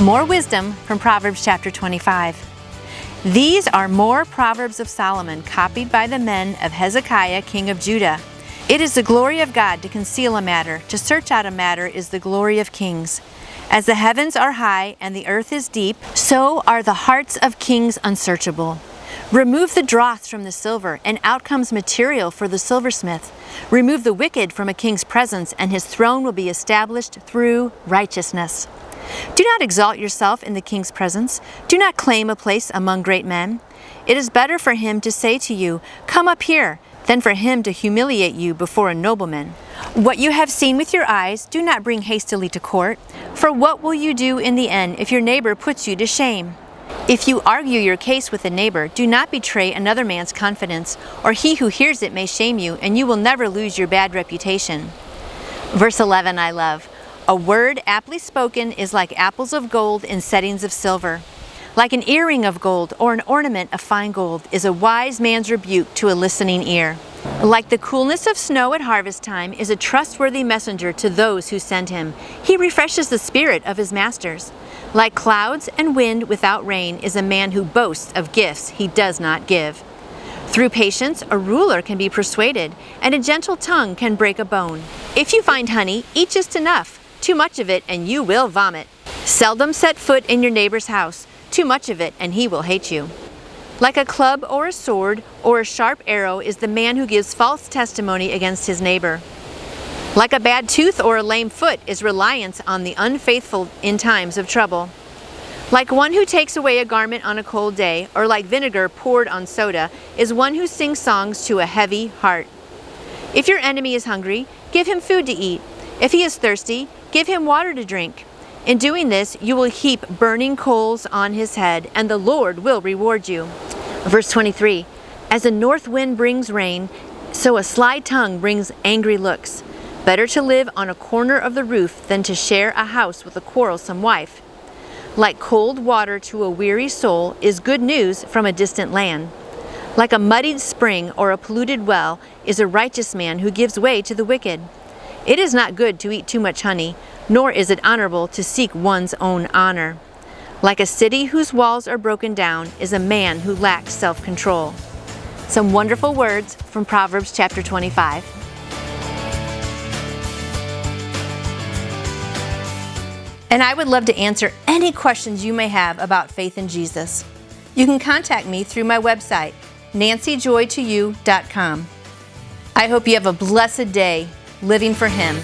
More wisdom from Proverbs chapter 25. These are more Proverbs of Solomon, copied by the men of Hezekiah, king of Judah. It is the glory of God to conceal a matter. To search out a matter is the glory of kings. As the heavens are high and the earth is deep, so are the hearts of kings unsearchable. Remove the dross from the silver, and out comes material for the silversmith. Remove the wicked from a king's presence, and his throne will be established through righteousness. Do not exalt yourself in the king's presence. Do not claim a place among great men. It is better for him to say to you, "Come up here," than for him to humiliate you before a nobleman. What you have seen with your eyes, do not bring hastily to court. For what will you do in the end if your neighbor puts you to shame? If you argue your case with a neighbor, do not betray another man's confidence, or he who hears it may shame you, and you will never lose your bad reputation. Verse 11 I love. A word aptly spoken is like apples of gold in settings of silver. Like an earring of gold or an ornament of fine gold is a wise man's rebuke to a listening ear. Like the coolness of snow at harvest time is a trustworthy messenger to those who send him. He refreshes the spirit of his masters. Like clouds and wind without rain is a man who boasts of gifts he does not give. Through patience, a ruler can be persuaded, and a gentle tongue can break a bone. If you find honey, eat just enough. Too much of it, and you will vomit. Seldom set foot in your neighbor's house. Too much of it, and he will hate you. Like a club or a sword or a sharp arrow is the man who gives false testimony against his neighbor. Like a bad tooth or a lame foot is reliance on the unfaithful in times of trouble. Like one who takes away a garment on a cold day, or like vinegar poured on soda, is one who sings songs to a heavy heart. If your enemy is hungry, give him food to eat. If he is thirsty, give him water to drink. In doing this, you will heap burning coals on his head, and the Lord will reward you. Verse 23, as a north wind brings rain, so a sly tongue brings angry looks. Better to live on a corner of the roof than to share a house with a quarrelsome wife. Like cold water to a weary soul is good news from a distant land. Like a muddied spring or a polluted well is a righteous man who gives way to the wicked. It is not good to eat too much honey, nor is it honorable to seek one's own honor. Like a city whose walls are broken down is a man who lacks self-control. Some wonderful words from Proverbs chapter 25. And I would love to answer any questions you may have about faith in Jesus. You can contact me through my website, nancyjoytoyou.com. I hope you have a blessed day living for Him.